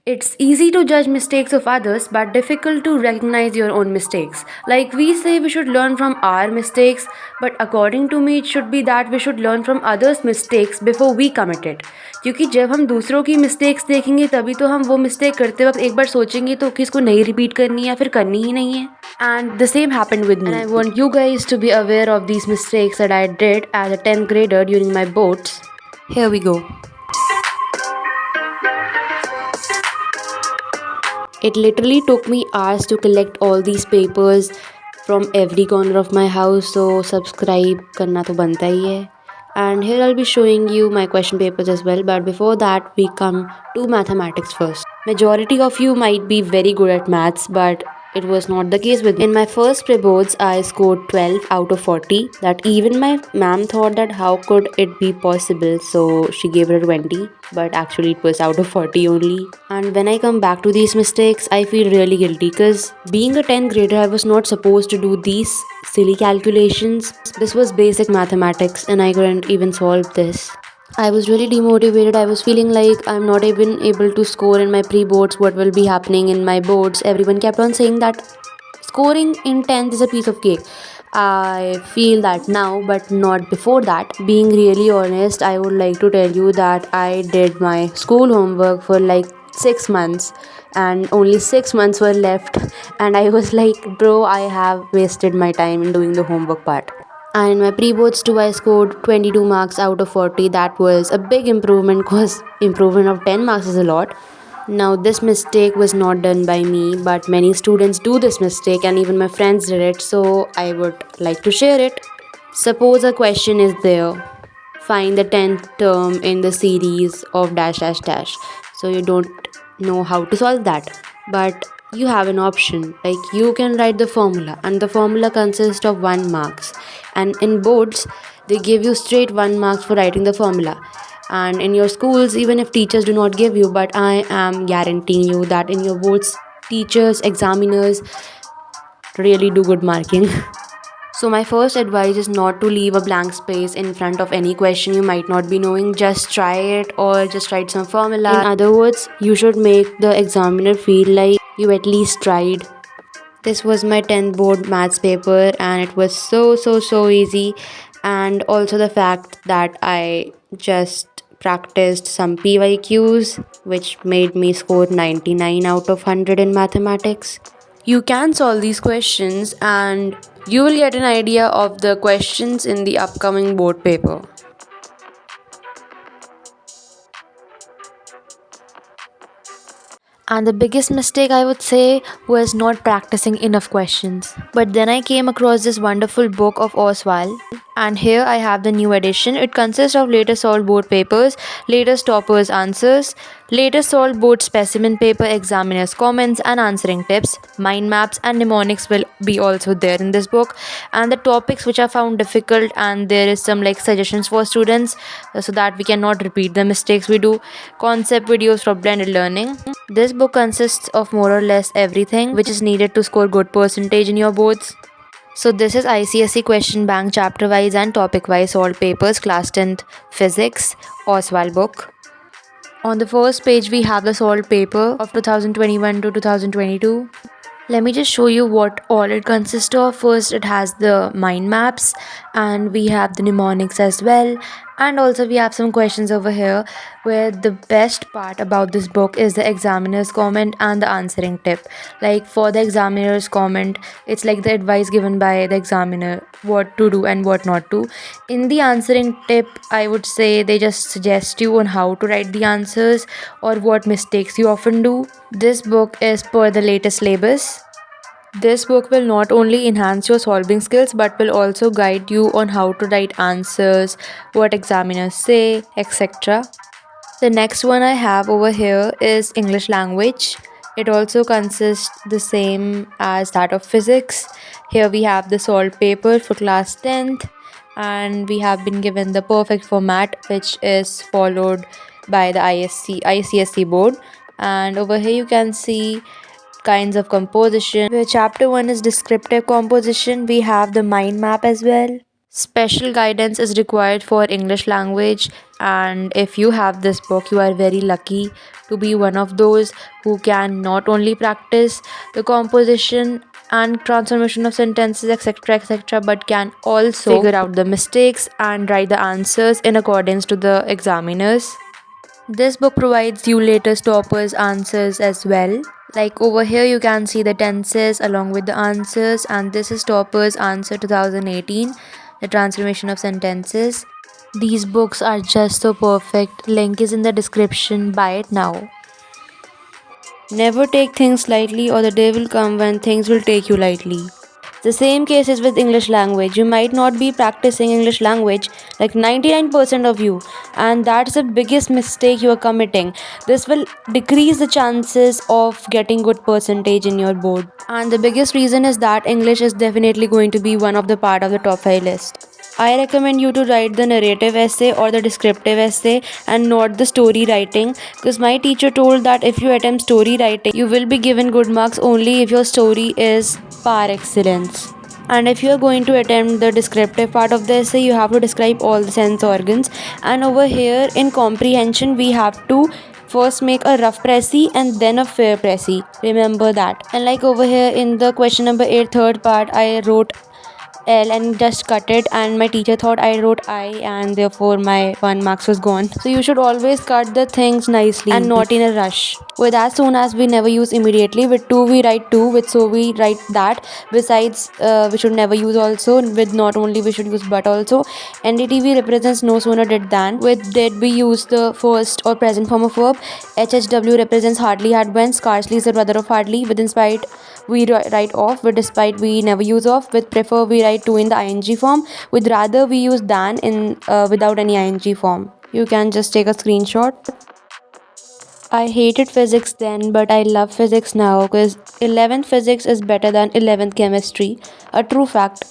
It's easy to judge mistakes of others, but difficult to recognize your own mistakes. Like we say, we should learn from our mistakes, but according to me, it should be that we should learn from others' mistakes before we commit it. क्योंकि जब हम दूसरों की mistakes देखेंगे तभी तो हम वो मिस्टेक करते वक्त एक बार सोचेंगे तो कि इसको नहीं रिपीट करनी है या फिर करनी ही नहीं है. And the same happened with me. And I want you guys to be aware of these mistakes that I did as a 10th grader during my boards. Here we go. It literally took me hours to collect all these papers from every corner of my house, so subscribe करना तो बनता ही है. And here I'll be showing you my question papers as well, but before that we come to mathematics first. Majority of you might be very good at maths, but it was not the case with me. In my first pre-boards, I scored 12 out of 40. That even my ma'am thought that how could it be possible, so she gave it a 20, but actually it was out of 40 only. And when I come back to these mistakes, I feel really guilty because being a 10th grader, I was not supposed to do these silly calculations. This was basic mathematics and I couldn't even solve this. I was really demotivated. I was feeling like I'm not even able to score in my pre-boards. What will be happening in my boards? Everyone kept on saying that scoring in 10th is a piece of cake. I feel that now, but not before that. Being really honest, I would like to tell you that I did my school homework for like 6 months and only 6 months were left. And I was like, bro, I have wasted my time in doing the homework part. And in my pre-boards too, I scored 22 marks out of 40. That was a big improvement because improvement of 10 marks is a lot. Now this mistake was not done by me, but many students do this mistake and even my friends did it, so I would like to share it. Suppose a question is there. Find the 10th term in the series of dash dash dash. So you don't know how to solve that. But you have an option, like you can write the formula and the formula consists of 1 marks, and in boards they give you straight 1 marks for writing the formula. And in your schools, even if teachers do not give you, but I am guaranteeing you that in your boards, teachers, examiners really do good marking. So my first advice is not to leave a blank space in front of any question you might not be knowing. Just try it or just write some formula. In other words, you should make the examiner feel like you at least tried. This was my 10th board maths paper and it was so easy. And also the fact that I just practiced some PYQs which made me score 99 out of 100 in mathematics. You can solve these questions and you will get an idea of the questions in the upcoming board paper. And the biggest mistake I would say was not practicing enough questions. But then I came across this wonderful book of Oswaal, and here I have the new edition. It consists of latest solved board papers, latest toppers answers, latest solved board specimen paper, examiners comments and answering tips. Mind maps and mnemonics will be also there in this book, and the topics which are found difficult, and there is some like suggestions for students so that we cannot repeat the mistakes we do. Concept videos for blended learning. This book consists of more or less everything which is needed to score good percentage in your boards. So this is ICSE question bank chapter wise and topic wise solved papers class 10th physics Oswaal book. On the first page we have the solved paper of 2021 to 2022. Let me just show you what all it consists of. First, it has the mind maps, and we have the mnemonics as well. And also, we have some questions over here where the best part about this book is the examiner's comment and the answering tip. Like for the examiner's comment, it's like the advice given by the examiner what to do and what not to. In the answering tip, I would say they just suggest you on how to write the answers or what mistakes you often do. This book is per the latest syllabus. This book will not only enhance your solving skills but will also guide you on how to write answers, what examiners say, etc. The next one I have over here is English language. It also consists the same as that of physics. Here we have the solved paper for class 10th, and we have been given the perfect format which is followed by the ICSE board. And over here you can see kinds of composition, where chapter 1 is descriptive composition. We have the mind map as well. Special guidance is required for English language, and if you have this book, you are very lucky to be one of those who can not only practice the composition and transformation of sentences, etc., etc., but can also figure out the mistakes and write the answers in accordance to the examiners. This book provides you latest toppers answers as well. Like over here, you can see the tenses along with the answers, and this is toppers answer 2018, the transformation of sentences. These books are just so perfect. Link is in the description. Buy it now. Never take things lightly, or the day will come when things will take you lightly. The same case is with English language. You might not be practicing English language like 99% of you, and that's the biggest mistake you are committing. This will decrease the chances of getting good percentage in your board. And the biggest reason is that English is definitely going to be one of the part of the top 5 list. I recommend you to write the narrative essay or the descriptive essay and not the story writing, because my teacher told that if you attempt story writing, you will be given good marks only if your story is par excellence. And if you are going to attempt the descriptive part of the essay, you have to describe all the sense organs. And over here in comprehension, we have to first make a rough précis and then a fair précis. Remember that. And like over here in the question number 8, third part, I wrote L and just cut it, and my teacher thought I wrote I, and therefore my 1 marks was gone. So you should always cut the things nicely and not in a rush. With as soon as we never use immediately. With to we write to, with so we write that. Besides, we should never use also. With not only we should use but also. NDTV represents no sooner did than. With did we use the first or present form of verb. HHW represents hardly, had, when. Scarcely is the brother of hardly. With in spite we write off. With despite we never use off. With prefer we write to in the ing form. With rather we use than in without any ing form. You can just take a screenshot. I hated physics then, but I love physics now because 11th physics is better than 11th chemistry. A true fact.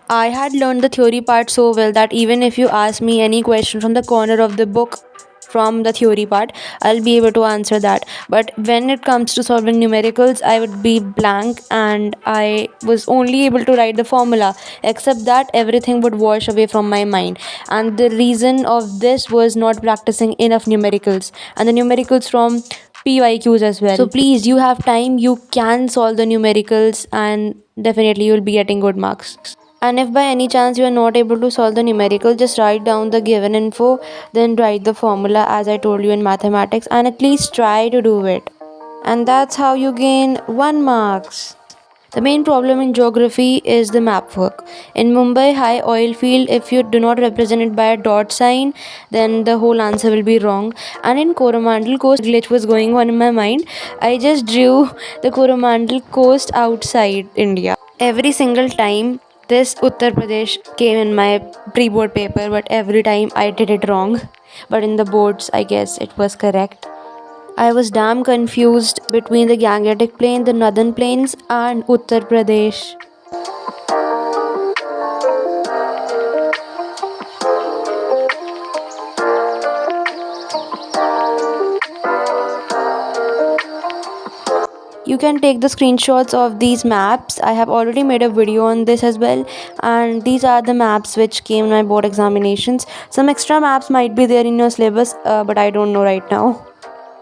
I had learned the theory part so well that even if you ask me any question from the corner of the book from the theory part, I'll be able to answer that. But when it comes to solving numericals, I would be blank and I was only able to write the formula. Except that, everything would wash away from my mind. And the reason of this was not practicing enough numericals, and the numericals from PYQs as well. So please, you have time, you can solve the numericals, and definitely you'll be getting good marks. And if by any chance you are not able to solve the numerical, just write down the given info, then write the formula as I told you in mathematics, and at least try to do it. And that's how you gain 1 marks. The main problem in geography is the map work. In Mumbai high oil field, if you do not represent it by a dot sign, then the whole answer will be wrong. And in Coromandel coast, glitch was going on in my mind. I just drew the Coromandel coast outside India. Every single time this Uttar Pradesh came in my pre-board paper, but every time I did it wrong. But in the boards, I guess it was correct. I was damn confused between the Gangetic Plain, the Northern Plains, and Uttar Pradesh. You can take the screenshots of these maps. I have already made a video on this as well, and these are the maps which came in my board examinations. Some extra maps might be there in your syllabus, but I don't know right now.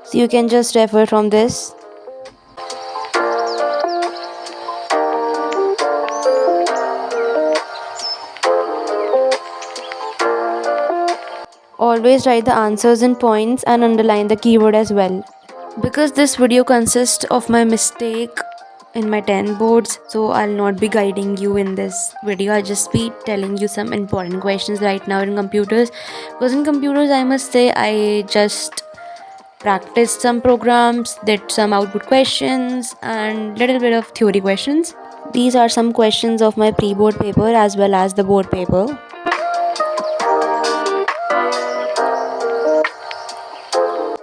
So you can just refer from this. Always write the answers in points and underline the keyword as well. Because this video consists of my mistake in my 10 boards, so I'll not be guiding you in this video. I'll just be telling you some important questions right now in computers. Because in computers, I must say, I just practiced some programs, did some output questions, and little bit of theory questions. These are some questions of my pre-board paper as well as the board paper.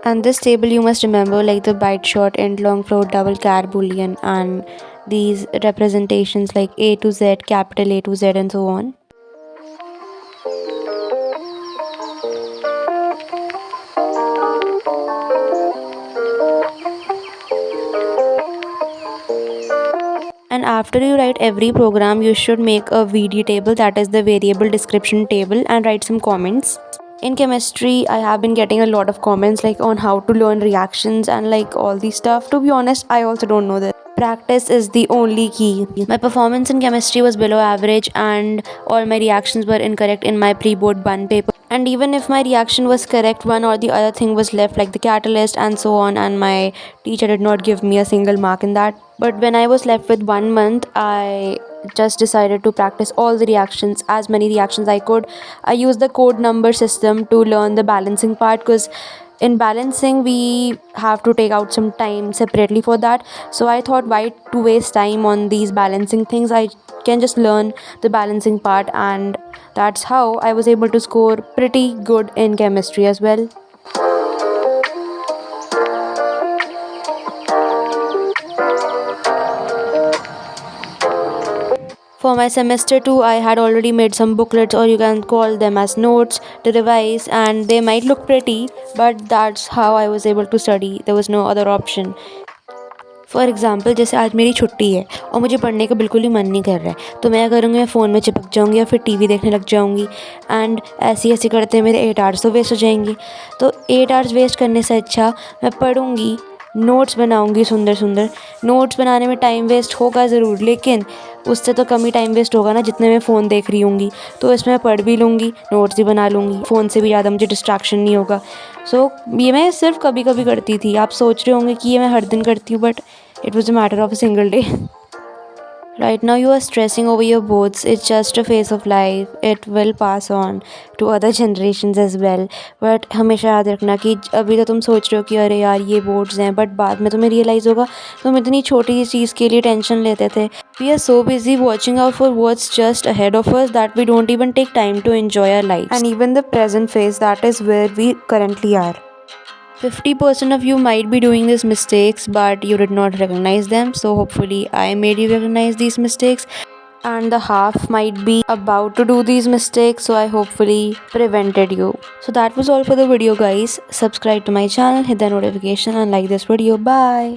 And this table you must remember, like the byte short, int, long, float, double, char, boolean, and these representations like A to Z, capital A to Z, and so on. And after you write every program, you should make a VD table, that is the variable description table, and write some comments. In chemistry, I have been getting a lot of comments like on how to learn reactions and like all these stuff. To be honest, I also don't know this. Practice is the only key. My performance in chemistry was below average, and all my reactions were incorrect in my pre-board bun paper. And even if my reaction was correct, one or the other thing was left, like the catalyst and so on, and my teacher did not give me a single mark in that. But when I was left with 1 month, I just decided to practice all the reactions, as many reactions I could. I used the code number system to learn the balancing part, because in balancing we have to take out some time separately for that. So I thought, why to waste time on these balancing things, I can just learn the balancing part, and that's how I was able to score pretty good in chemistry as well. For my semester 2, I had already made some booklets, or you can call them as notes, to revise, and they might look pretty, but that's how I was able to study. There was no other option. For example, जैसे आज मेरी छुट्टी है और मुझे पढ़ने का बिल्कुल ही मन नहीं कर रहा है, तो मैं क्या करूँगी, मैं फ़ोन में चिपक जाऊँगी या फिर टीवी देखने लग जाऊँगी, एंड ऐसे ऐसे करते मेरे 8 आवर्स तो वेस्ट हो जाएंगे। तो 8 आवर्स वेस्ट करने से अच्छा मैं पढ़ूँगी, नोट्स बनाऊँगी सुंदर सुंदर। नोट्स बनाने में टाइम वेस्ट होगा ज़रूर, लेकिन उससे तो कम ही टाइम वेस्ट होगा ना जितने मैं फ़ोन देख रही होंगी। तो इसमें मैं पढ़ भी लूँगी, नोट्स भी बना लूँगी, फ़ोन से भी ज़्यादा मुझे डिस्ट्रैक्शन नहीं होगा। सो ये मैं सिर्फ कभी कभी करती थी। आप सोच रहे होंगे कि ये मैं हर दिन करती हूँ, but it was a matter of a single day. Right now, you are stressing over your boards. It's just a phase of life. It will pass on to other generations as well. But हमेशा याद रखना कि अभी तो तुम सोच रहे हो कि अरे यार ये बोर्ड्स हैं, बट बाद में तुम्हें रियलाइज़ होगा तुम इतनी छोटी सी चीज़ के लिए टेंशन लेते थे. We are so busy watching out for what's just ahead of us that we don't even take time to enjoy our lives. And even the present phase, that is where we currently are. 50% of you might be doing these mistakes, but you did not recognize them. So hopefully I made you recognize these mistakes. And the half might be about to do these mistakes, so I hopefully prevented you. So that was all for the video, guys. Subscribe to my channel, hit the notification, and like this video. Bye.